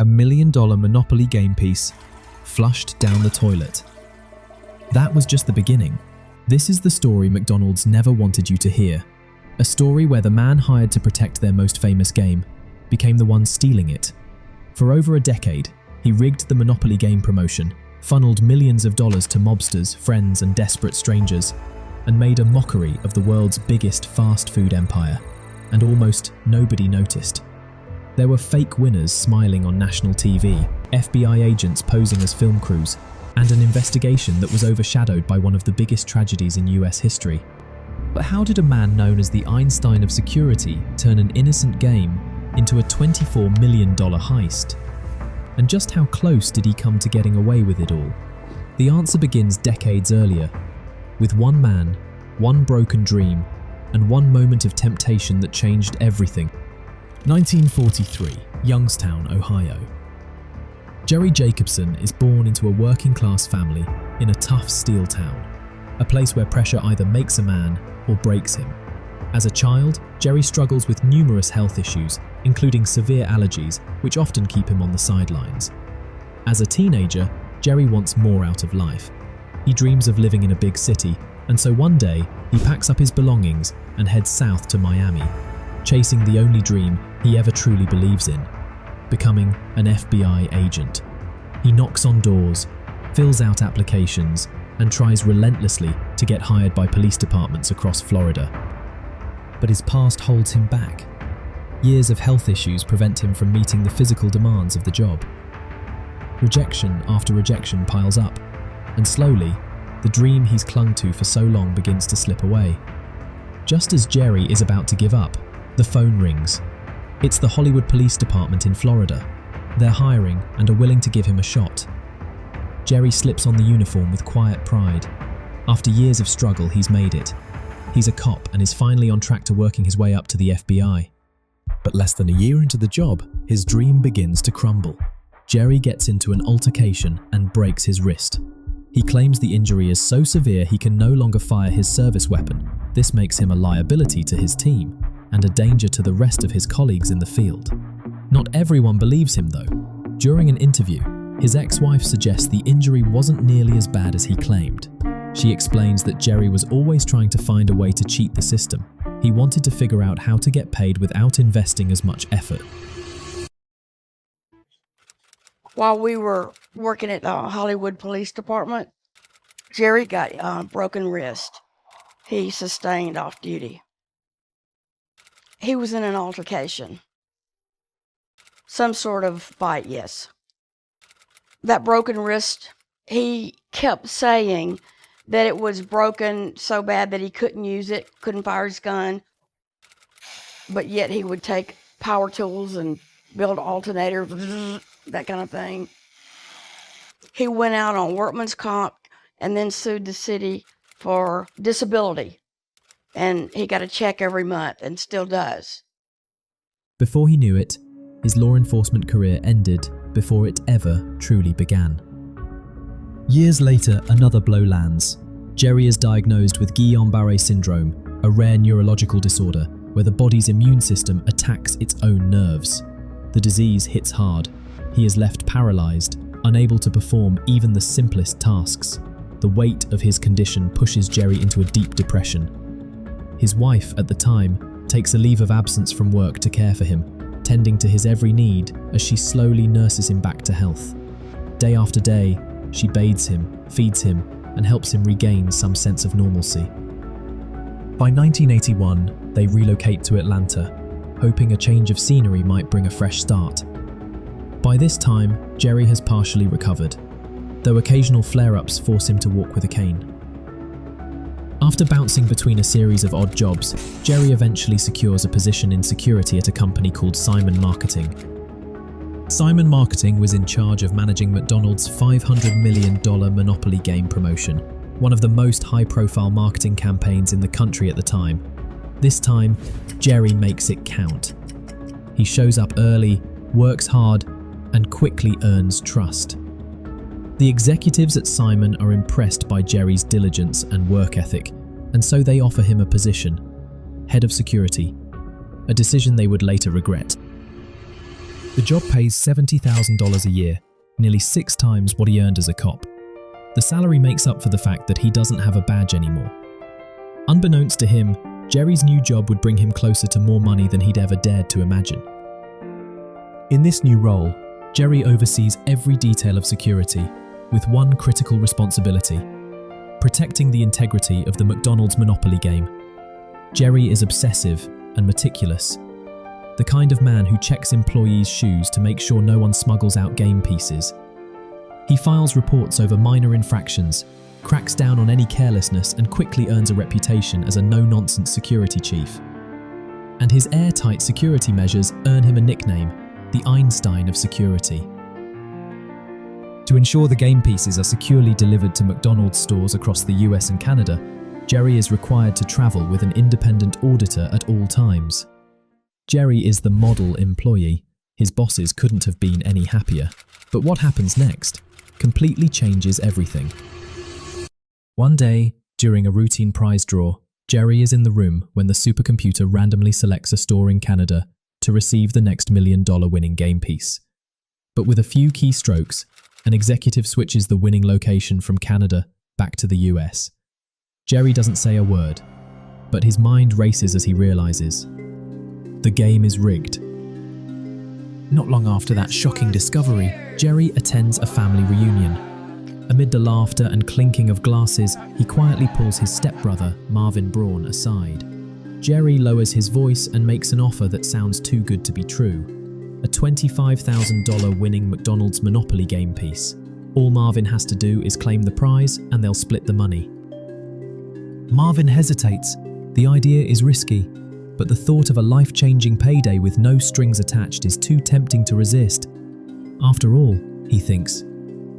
$1 million Monopoly game piece flushed down the toilet. That was just the beginning. This is the story McDonald's never wanted you to hear. A story where the man hired to protect their most famous game became the one stealing it. For over a decade, he rigged the Monopoly game promotion, funneled millions of dollars to mobsters, friends, and desperate strangers, and made a mockery of the world's biggest fast food empire, and almost nobody noticed. There were fake winners smiling on national TV, FBI agents posing as film crews, and an investigation that was overshadowed by one of the biggest tragedies in US history. But how did a man known as the Einstein of security turn an innocent game into a $24 million heist? And just how close did he come to getting away with it all? The answer begins decades earlier, with one man, one broken dream, and one moment of temptation that changed everything. 1943, Youngstown, Ohio. Jerry Jacobson is born into a working-class family in a tough steel town, a place where pressure either makes a man or breaks him. As a child, Jerry struggles with numerous health issues, including severe allergies, which often keep him on the sidelines. As a teenager, Jerry wants more out of life. He dreams of living in a big city, and so one day, he packs up his belongings and heads south to Miami, chasing the only dream he ever truly believes in: becoming an FBI agent. He knocks on doors, fills out applications, and tries relentlessly to get hired by police departments across Florida. But his past holds him back. Years of health issues prevent him from meeting the physical demands of the job. Rejection after rejection piles up, and slowly, the dream he's clung to for so long begins to slip away. Just as Jerry is about to give up, the phone rings. It's the Hollywood Police Department in Florida. They're hiring and are willing to give him a shot. Jerry slips on the uniform with quiet pride. After years of struggle, he's made it. He's a cop and is finally on track to working his way up to the FBI. But less than a year into the job, his dream begins to crumble. Jerry gets into an altercation and breaks his wrist. He claims the injury is so severe he can no longer fire his service weapon. This makes him a liability to his team and a danger to the rest of his colleagues in the field. Not everyone believes him though. During an interview, his ex-wife suggests the injury wasn't nearly as bad as he claimed. She explains that Jerry was always trying to find a way to cheat the system. He wanted to figure out how to get paid without investing as much effort. While we were working at the Hollywood Police Department, Jerry got a broken wrist. He sustained off duty. He was in an altercation. Some sort of fight, yes. That broken wrist, he kept saying that it was broken so bad that he couldn't use it, couldn't fire his gun, but yet he would take power tools and build alternators, that kind of thing. He went out on workman's comp and then sued the city for disability. And he got a check every month and still does. Before he knew it, his law enforcement career ended before it ever truly began. Years later, another blow lands. Jerry is diagnosed with Guillain-Barré syndrome, a rare neurological disorder where the body's immune system attacks its own nerves. The disease hits hard. He is left paralyzed, unable to perform even the simplest tasks. The weight of his condition pushes Jerry into a deep depression. His wife, at the time, takes a leave of absence from work to care for him, tending to his every need as she slowly nurses him back to health. Day after day, she bathes him, feeds him, and helps him regain some sense of normalcy. By 1981, they relocate to Atlanta, hoping a change of scenery might bring a fresh start. By this time, Jerry has partially recovered, though occasional flare-ups force him to walk with a cane. After bouncing between a series of odd jobs, Jerry eventually secures a position in security at a company called Simon Marketing. Simon Marketing was in charge of managing McDonald's $500 million Monopoly game promotion, one of the most high-profile marketing campaigns in the country at the time. This time, Jerry makes it count. He shows up early, works hard, and quickly earns trust. The executives at Simon are impressed by Jerry's diligence and work ethic, and so they offer him a position, head of security, a decision they would later regret. The job pays $70,000 a year, nearly 6 times what he earned as a cop. The salary makes up for the fact that he doesn't have a badge anymore. Unbeknownst to him, Jerry's new job would bring him closer to more money than he'd ever dared to imagine. In this new role, Jerry oversees every detail of security, with one critical responsibility: protecting the integrity of the McDonald's Monopoly game. Jerry is obsessive and meticulous, the kind of man who checks employees' shoes to make sure no one smuggles out game pieces. He files reports over minor infractions, cracks down on any carelessness, and quickly earns a reputation as a no-nonsense security chief. And his airtight security measures earn him a nickname: the Einstein of security. To ensure the game pieces are securely delivered to McDonald's stores across the US and Canada, Jerry is required to travel with an independent auditor at all times. Jerry is the model employee. His bosses couldn't have been any happier. But what happens next completely changes everything. One day, during a routine prize draw, Jerry is in the room when the supercomputer randomly selects a store in Canada to receive the next $1 million winning game piece. But with a few keystrokes, an executive switches the winning location from Canada back to the US. Jerry doesn't say a word, but his mind races as he realizes the game is rigged. Not long after that shocking discovery, Jerry attends a family reunion. Amid the laughter and clinking of glasses, he quietly pulls his stepbrother, Marvin Braun, aside. Jerry lowers his voice and makes an offer that sounds too good to be true: a $25,000 winning McDonald's Monopoly game piece. All Marvin has to do is claim the prize and they'll split the money. Marvin hesitates. The idea is risky, but the thought of a life-changing payday with no strings attached is too tempting to resist. After all, he thinks,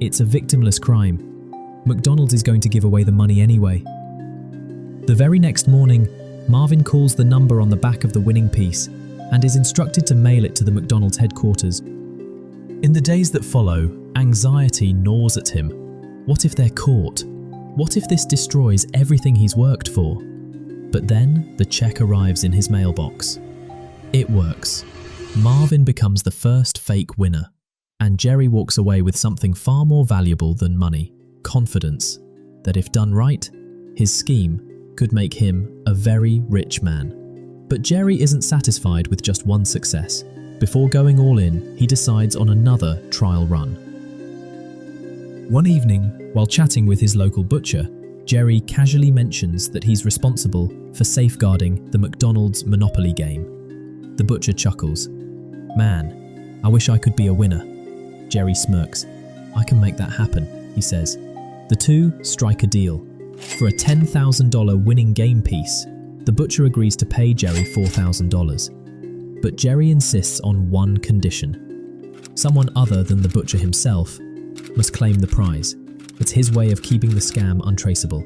it's a victimless crime. McDonald's is going to give away the money anyway. The very next morning, Marvin calls the number on the back of the winning piece and is instructed to mail it to the McDonald's headquarters. In the days that follow, anxiety gnaws at him. What if they're caught? What if this destroys everything he's worked for? But then the check arrives in his mailbox. It works. Marvin becomes the first fake winner, and Jerry walks away with something far more valuable than money: confidence, that if done right, his scheme could make him a very rich man. But Jerry isn't satisfied with just one success. Before going all in, he decides on another trial run. One evening, while chatting with his local butcher, Jerry casually mentions that he's responsible for safeguarding the McDonald's Monopoly game. The butcher chuckles. "Man, I wish I could be a winner." Jerry smirks. "I can make that happen," he says. The two strike a deal. For a $10,000 winning game piece, the butcher agrees to pay Jerry $4,000. But Jerry insists on one condition. Someone other than the butcher himself must claim the prize. It's his way of keeping the scam untraceable.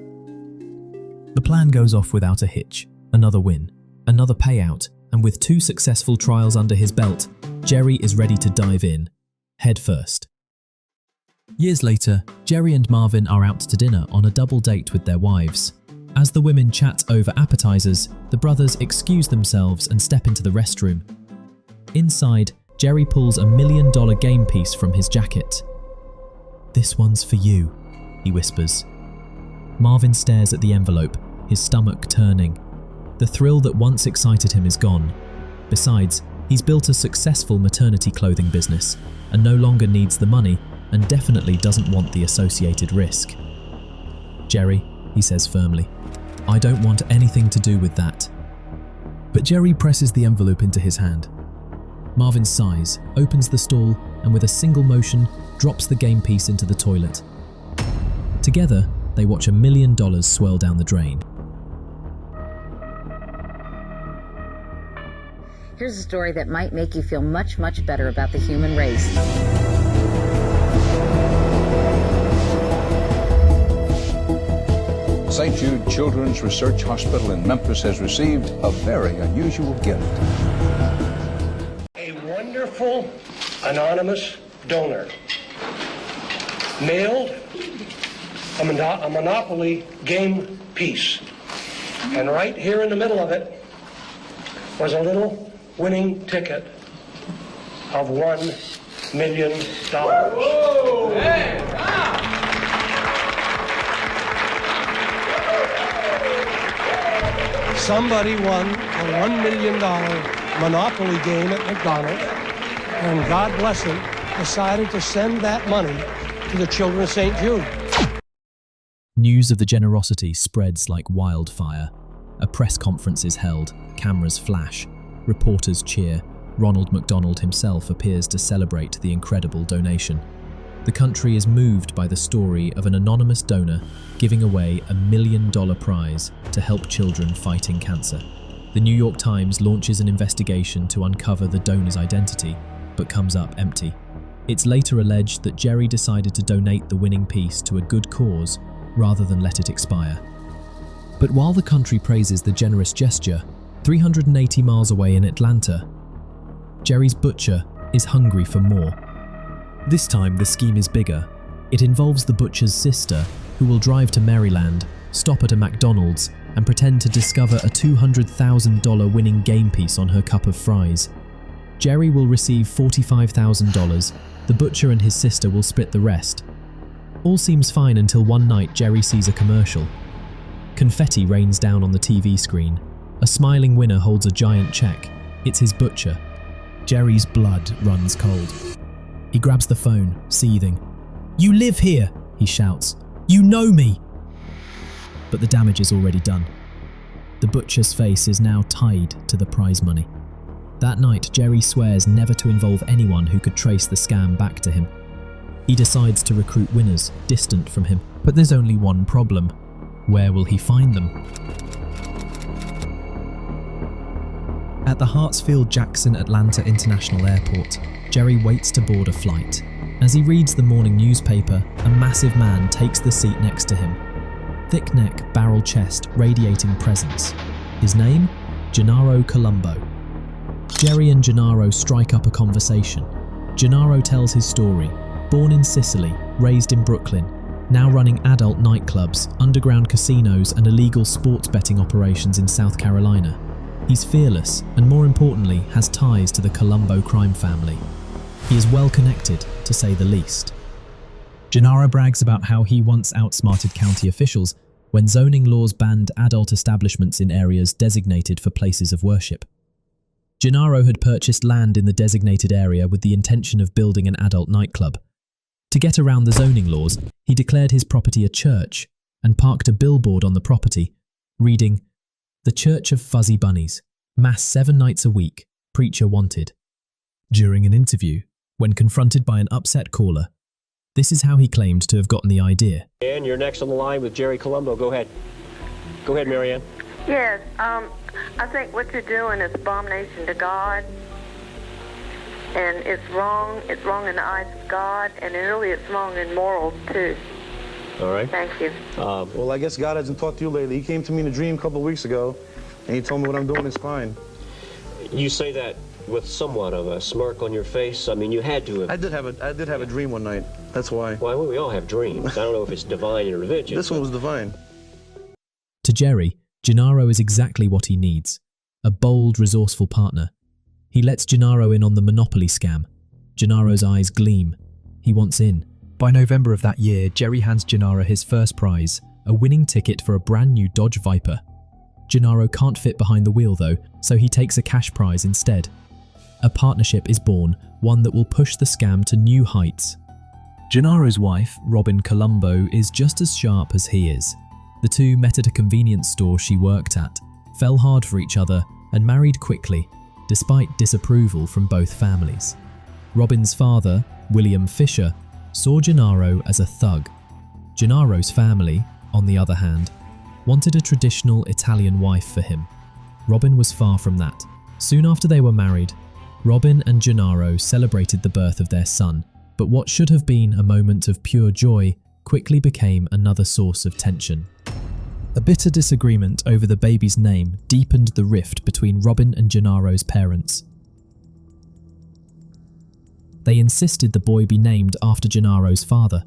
The plan goes off without a hitch. Another win, another payout, and with 2 successful trials under his belt, Jerry is ready to dive in, head first. Years later, Jerry and Marvin are out to dinner on a double date with their wives. As the women chat over appetizers, the brothers excuse themselves and step into the restroom. Inside, Jerry pulls a $1 million game piece from his jacket. "This one's for you," he whispers. Marvin stares at the envelope, his stomach turning. The thrill that once excited him is gone. Besides, he's built a successful maternity clothing business and no longer needs the money and definitely doesn't want the associated risk. "Jerry," he says firmly, "I don't want anything to do with that." But Jerry presses the envelope into his hand. Marvin sighs, opens the stall, and with a single motion, drops the game piece into the toilet. Together, they watch $1 million swirl down the drain. Here's a story that might make you feel much, much better about the human race. St. Jude Children's Research Hospital in Memphis has received a very unusual gift. A wonderful anonymous donor mailed a Monopoly game piece. And right here in the middle of it was a little winning ticket of $1 million. Somebody won a $1 million Monopoly game at McDonald's, and God bless him, decided to send that money to the children of St. Jude. News of the generosity spreads like wildfire. A press conference is held, cameras flash, reporters cheer. Ronald McDonald himself appears to celebrate the incredible donation. The country is moved by the story of an anonymous donor giving away $1 million prize to help children fighting cancer. The New York Times launches an investigation to uncover the donor's identity, but comes up empty. It's later alleged that Jerry decided to donate the winning piece to a good cause rather than let it expire. But while the country praises the generous gesture, 380 miles away in Atlanta, Jerry's butcher is hungry for more. This time the scheme is bigger. It involves the butcher's sister, who will drive to Maryland, stop at a McDonald's, and pretend to discover a $200,000 winning game piece on her cup of fries. Jerry will receive $45,000. The butcher and his sister will split the rest. All seems fine until one night Jerry sees a commercial. Confetti rains down on the TV screen. A smiling winner holds a giant check. It's his butcher. Jerry's blood runs cold. He grabs the phone, seething. "You live here," he shouts. "You know me!" But the damage is already done. The butcher's face is now tied to the prize money. That night, Jerry swears never to involve anyone who could trace the scam back to him. He decides to recruit winners distant from him. But there's only one problem. Where will he find them? At the Hartsfield-Jackson Atlanta International Airport, Jerry waits to board a flight. As he reads the morning newspaper, a massive man takes the seat next to him. Thick neck, barrel chest, radiating presence. His name? Gennaro Colombo. Jerry and Gennaro strike up a conversation. Gennaro tells his story. Born in Sicily, raised in Brooklyn, now running adult nightclubs, underground casinos and illegal sports betting operations in South Carolina. He's fearless and, more importantly, has ties to the Colombo crime family. He is well connected, to say the least. Gennaro brags about how he once outsmarted county officials when zoning laws banned adult establishments in areas designated for places of worship. Gennaro had purchased land in the designated area with the intention of building an adult nightclub. To get around the zoning laws, he declared his property a church and parked a billboard on the property, reading, "The Church of Fuzzy Bunnies, Mass 7 nights a week, preacher wanted." During an interview, when confronted by an upset caller, this is how he claimed to have gotten the idea. And you're next on the line with Jerry Colombo. Go ahead. Go ahead, Marianne. Yes, I think what you're doing is abomination to God, and it's wrong in the eyes of God, and really it's wrong in morals too. All right. Thank you. Well, I guess God hasn't talked to you lately. He came to me in a dream a couple of weeks ago, and he told me what I'm doing is fine. You say that with somewhat of a smirk on your face. I mean, you had to have. I did have a dream one night. That's why. Why, we all have dreams. I don't know if it's divine or religious. This one was divine. To Jerry, Gennaro is exactly what he needs. A bold, resourceful partner. He lets Gennaro in on the Monopoly scam. Gennaro's eyes gleam. He wants in. By November of that year, Jerry hands Gennaro his first prize, a winning ticket for a brand new Dodge Viper. Gennaro can't fit behind the wheel though, so he takes a cash prize instead. A partnership is born, one that will push the scam to new heights. Gennaro's wife, Robin Colombo, is just as sharp as he is. The two met at a convenience store she worked at, fell hard for each other, and married quickly, despite disapproval from both families. Robin's father, William Fisher, saw Gennaro as a thug. Gennaro's family, on the other hand, wanted a traditional Italian wife for him. Robin was far from that. Soon after they were married, Robin and Gennaro celebrated the birth of their son, but what should have been a moment of pure joy quickly became another source of tension. A bitter disagreement over the baby's name deepened the rift between Robin and Gennaro's parents. They insisted the boy be named after Gennaro's father,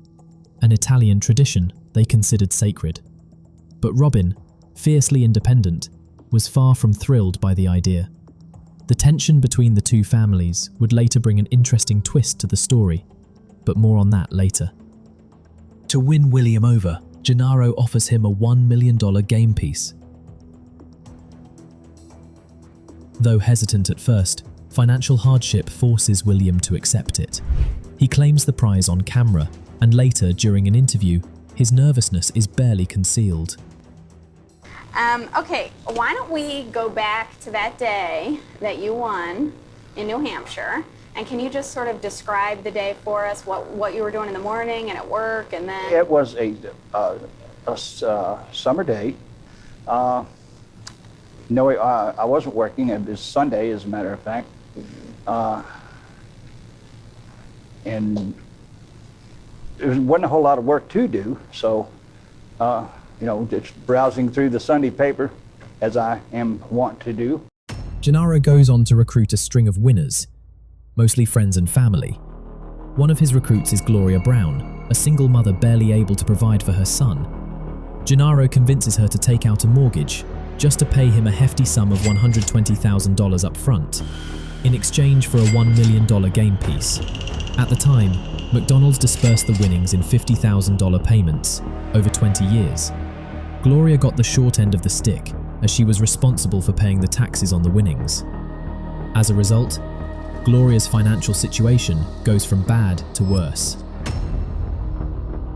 an Italian tradition they considered sacred. But Robin, fiercely independent, was far from thrilled by the idea. The tension between the two families would later bring an interesting twist to the story, but more on that later. To win William over, Gennaro offers him a $1 million game piece. Though hesitant at first, financial hardship forces William to accept it. He claims the prize on camera, and later, during an interview, his nervousness is barely concealed. Okay, why don't we go back to that day that you won in New Hampshire, and can you just sort of describe the day for us, what you were doing in the morning and at work, and then... It was a summer day. No, I wasn't working. It was Sunday, as a matter of fact. And there wasn't a whole lot of work to do, so just browsing through the Sunday paper, as I am wont to do. Gennaro goes on to recruit a string of winners, mostly friends and family. One of his recruits is Gloria Brown, a single mother barely able to provide for her son. Gennaro convinces her to take out a mortgage, just to pay him a hefty sum of $120,000 up front, in exchange for a $1 million game piece. At the time, McDonald's dispersed the winnings in $50,000 payments over 20 years. Gloria got the short end of the stick, as she was responsible for paying the taxes on the winnings. As a result, Gloria's financial situation goes from bad to worse.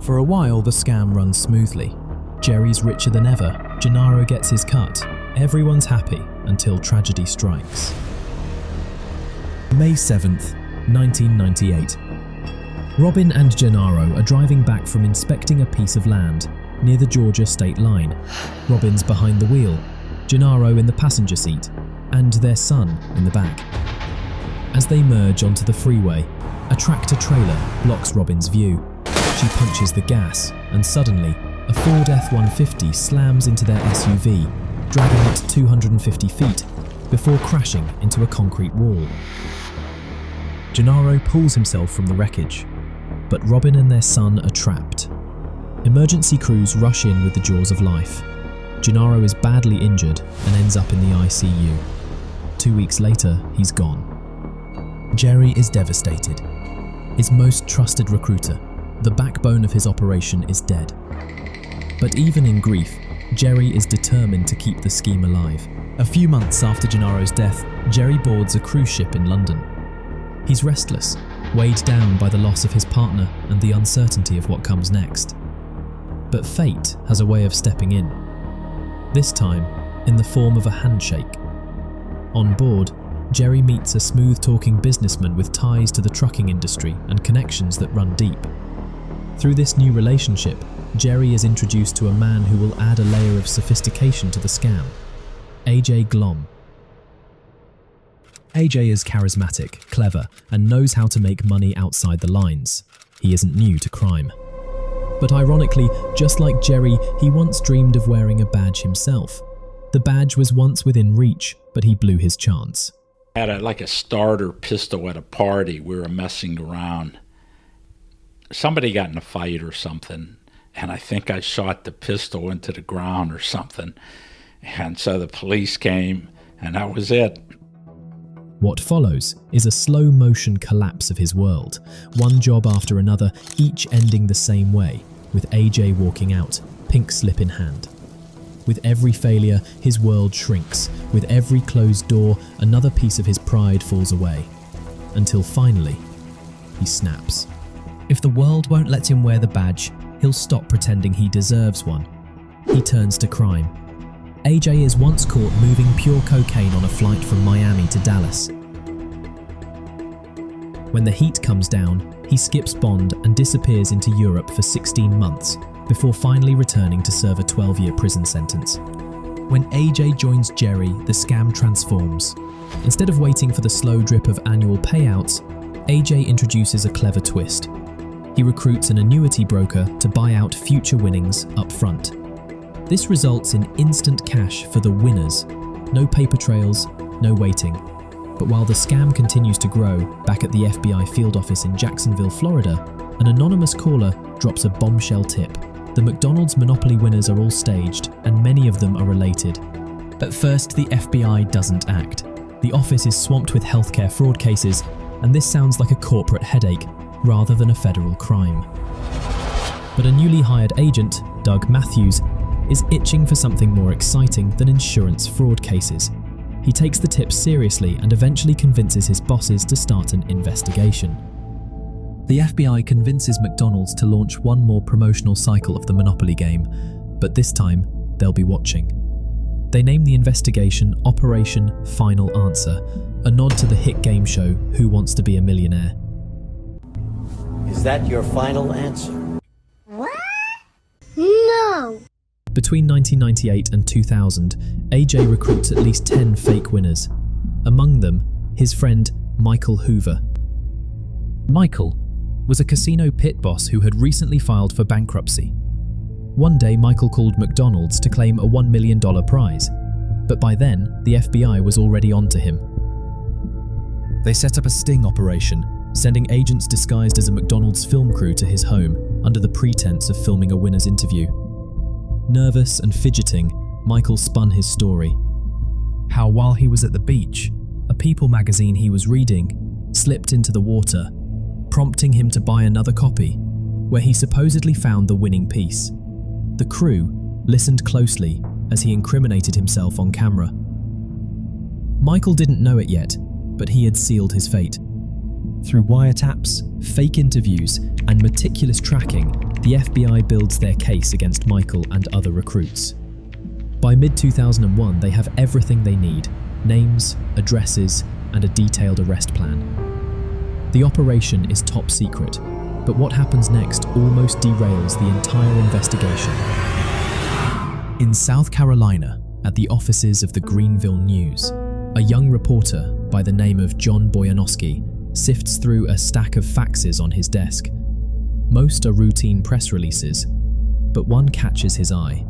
For a while, the scam runs smoothly. Jerry's richer than ever, Gennaro gets his cut, everyone's happy until tragedy strikes. May 7th, 1998. Robin and Gennaro are driving back from inspecting a piece of land near the Georgia state line. Robin's behind the wheel, Gennaro in the passenger seat, and their son in the back. As they merge onto the freeway, a tractor-trailer blocks Robin's view. She punches the gas, and suddenly, a Ford F-150 slams into their SUV, dragging it 250 feet, before crashing into a concrete wall. Gennaro pulls himself from the wreckage, but Robin and their son are trapped. Emergency crews rush in with the jaws of life. Gennaro is badly injured and ends up in the ICU. 2 weeks later, he's gone. Jerry is devastated. His most trusted recruiter, the backbone of his operation, is dead. But even in grief, Jerry is determined to keep the scheme alive. A few months after Gennaro's death, Jerry boards a cruise ship in London. He's restless, weighed down by the loss of his partner and the uncertainty of what comes next. But fate has a way of stepping in. This time, in the form of a handshake. On board, Jerry meets a smooth-talking businessman with ties to the trucking industry and connections that run deep. Through this new relationship, Jerry is introduced to a man who will add a layer of sophistication to the scam, AJ Glom. AJ is charismatic, clever, and knows how to make money outside the lines. He isn't new to crime. But ironically, just like Jerry, he once dreamed of wearing a badge himself. The badge was once within reach, but he blew his chance. I had a starter pistol at a party. We were messing around. Somebody got in a fight or something, and I think I shot the pistol into the ground or something. And so the police came, and that was it. What follows is a slow-motion collapse of his world, one job after another, each ending the same way, with AJ walking out, pink slip in hand. With every failure, his world shrinks. With every closed door, another piece of his pride falls away. Until finally, he snaps. If the world won't let him wear the badge, he'll stop pretending he deserves one. He turns to crime. AJ is once caught moving pure cocaine on a flight from Miami to Dallas. When the heat comes down, he skips bond and disappears into Europe for 16 months, before finally returning to serve a 12-year prison sentence. When AJ joins Jerry, the scam transforms. Instead of waiting for the slow drip of annual payouts, AJ introduces a clever twist. He recruits an annuity broker to buy out future winnings up front. This results in instant cash for the winners. No paper trails, no waiting. But while the scam continues to grow, back at the FBI field office in Jacksonville, Florida, an anonymous caller drops a bombshell tip. The McDonald's Monopoly winners are all staged, and many of them are related. At first, the FBI doesn't act. The office is swamped with healthcare fraud cases, and this sounds like a corporate headache rather than a federal crime. But a newly hired agent, Doug Matthews, is itching for something more exciting than insurance fraud cases. He takes the tips seriously and eventually convinces his bosses to start an investigation. The FBI convinces McDonald's to launch one more promotional cycle of the Monopoly game, but this time they'll be watching. They name the investigation Operation Final Answer, a nod to the hit game show Who Wants to Be a Millionaire. Is that your final answer? What? No! Between 1998 and 2000, AJ recruits at least 10 fake winners. Among them, his friend Michael Hoover. Michael was a casino pit boss who had recently filed for bankruptcy. One day, Michael called McDonald's to claim a $1 million prize, but by then, the FBI was already onto him. They set up a sting operation, sending agents disguised as a McDonald's film crew to his home under the pretense of filming a winner's interview. Nervous and fidgeting, Michael spun his story. How while he was at the beach, a People magazine he was reading slipped into the water, prompting him to buy another copy, where he supposedly found the winning piece. The crew listened closely as he incriminated himself on camera. Michael didn't know it yet, but he had sealed his fate. Through wiretaps, fake interviews, and meticulous tracking, the FBI builds their case against Michael and other recruits. By mid-2001, they have everything they need: names, addresses, and a detailed arrest plan. The operation is top secret, but what happens next almost derails the entire investigation. In South Carolina, at the offices of the Greenville News, a young reporter by the name of John Boyanowski sifts through a stack of faxes on his desk. Most are routine press releases, but one catches his eye.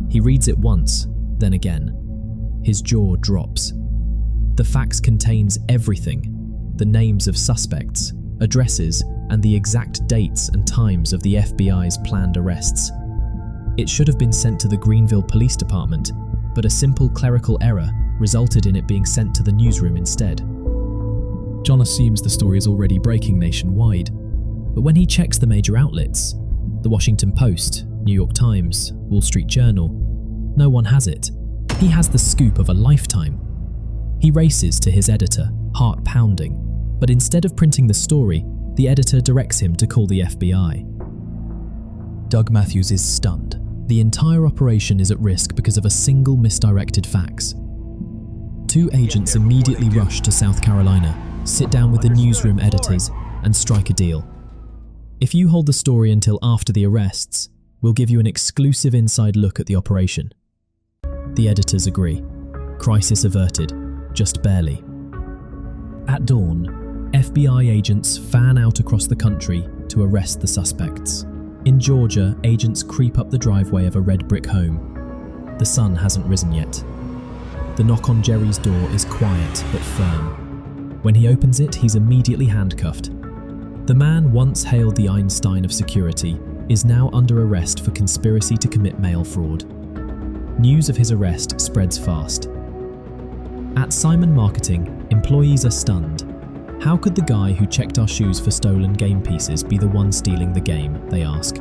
He reads it once, then again. His jaw drops. The fax contains everything: the names of suspects, addresses, and the exact dates and times of the FBI's planned arrests. It should have been sent to the Greenville Police Department, but a simple clerical error resulted in it being sent to the newsroom instead. John assumes the story is already breaking nationwide, but when he checks the major outlets, the Washington Post, New York Times, Wall Street Journal, no one has it. He has the scoop of a lifetime. He races to his editor, heart pounding, but instead of printing the story, the editor directs him to call the FBI. Doug Matthews is stunned. The entire operation is at risk because of a single misdirected fax. Two agents immediately rush to South Carolina, sit down with the newsroom editors, and strike a deal. If you hold the story until after the arrests, we'll give you an exclusive inside look at the operation. The editors agree. Crisis averted, just barely. At dawn, FBI agents fan out across the country to arrest the suspects. In Georgia, agents creep up the driveway of a red brick home. The sun hasn't risen yet. The knock on Jerry's door is quiet but firm. When he opens it, he's immediately handcuffed. The man once hailed the Einstein of security is now under arrest for conspiracy to commit mail fraud. News of his arrest spreads fast. At Simon Marketing, employees are stunned. How could the guy who checked our shoes for stolen game pieces be the one stealing the game, they ask.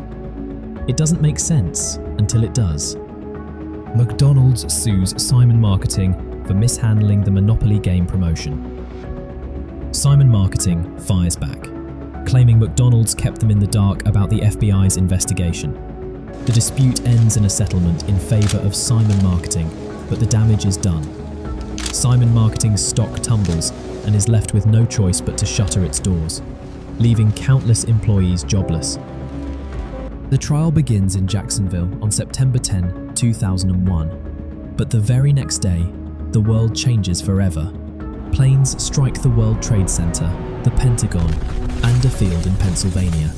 It doesn't make sense until it does. McDonald's sues Simon Marketing for mishandling the Monopoly game promotion. Simon Marketing fires back, claiming McDonald's kept them in the dark about the FBI's investigation. The dispute ends in a settlement in favor of Simon Marketing, but the damage is done. Simon Marketing's stock tumbles and is left with no choice but to shutter its doors, leaving countless employees jobless. The trial begins in Jacksonville on September 10, 2001, but the very next day, the world changes forever. Planes strike the World Trade Center, the Pentagon, and a field in Pennsylvania.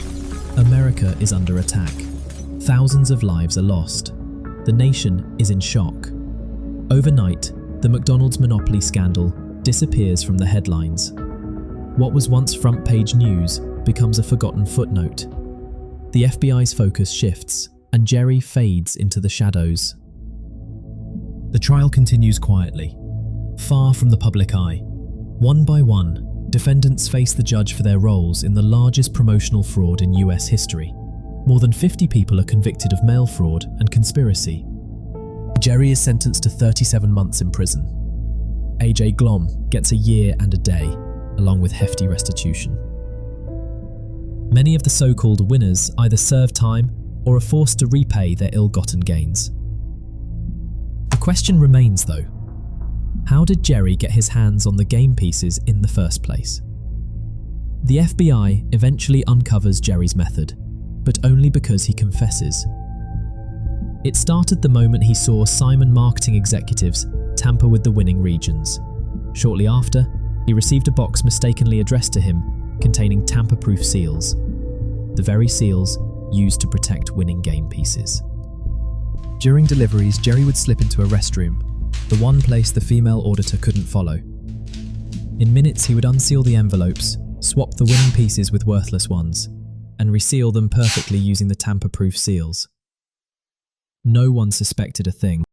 America is under attack. Thousands of lives are lost. The nation is in shock. Overnight, the McDonald's Monopoly scandal disappears from the headlines. What was once front-page news becomes a forgotten footnote. The FBI's focus shifts, and Jerry fades into the shadows. The trial continues quietly. far from the public eye. One by one, defendants face the judge for their roles in the largest promotional fraud in US history. More than 50 people are convicted of mail fraud and conspiracy. Jerry is sentenced to 37 months in prison. AJ Glom gets a year and a day, along with hefty restitution. Many of the so-called winners either serve time or are forced to repay their ill-gotten gains. The question remains though, how did Jerry get his hands on the game pieces in the first place? The FBI eventually uncovers Jerry's method, but only because he confesses. It started the moment he saw Simon marketing executives tamper with the winning regions. Shortly after, he received a box mistakenly addressed to him containing tamper-proof seals, the very seals used to protect winning game pieces. During deliveries, Jerry would slip into a restroom, the one place the female auditor couldn't follow. In minutes, he would unseal the envelopes, swap the winning pieces with worthless ones, and reseal them perfectly using the tamper-proof seals. No one suspected a thing.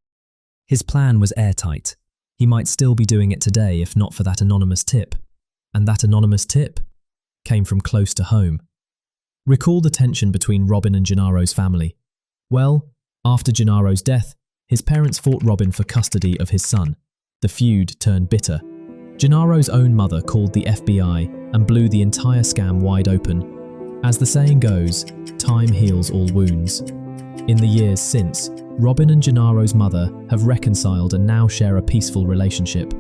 His plan was airtight. He might still be doing it today if not for that anonymous tip. And that anonymous tip came from close to home. Recall the tension between Robin and Gennaro's family. Well, after Gennaro's death, his parents fought Robin for custody of his son. The feud turned bitter. Gennaro's own mother called the FBI and blew the entire scam wide open. As the saying goes, time heals all wounds. In the years since, Robin and Gennaro's mother have reconciled and now share a peaceful relationship.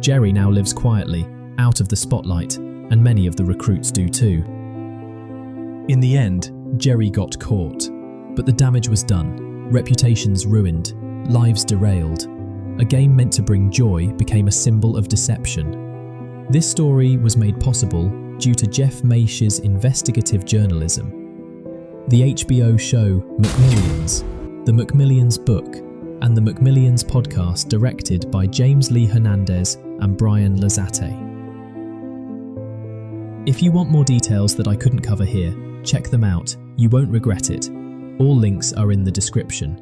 Jerry now lives quietly, out of the spotlight, and many of the recruits do too. In the end, Jerry got caught, but the damage was done, reputations ruined, lives derailed. A game meant to bring joy became a symbol of deception. This story was made possible due to Jeff Maish's investigative journalism. The HBO show McMillions, the McMillions book, and the McMillions podcast directed by James Lee Hernandez and Brian Lazate. If you want more details that I couldn't cover here, check them out. You won't regret it. All links are in the description.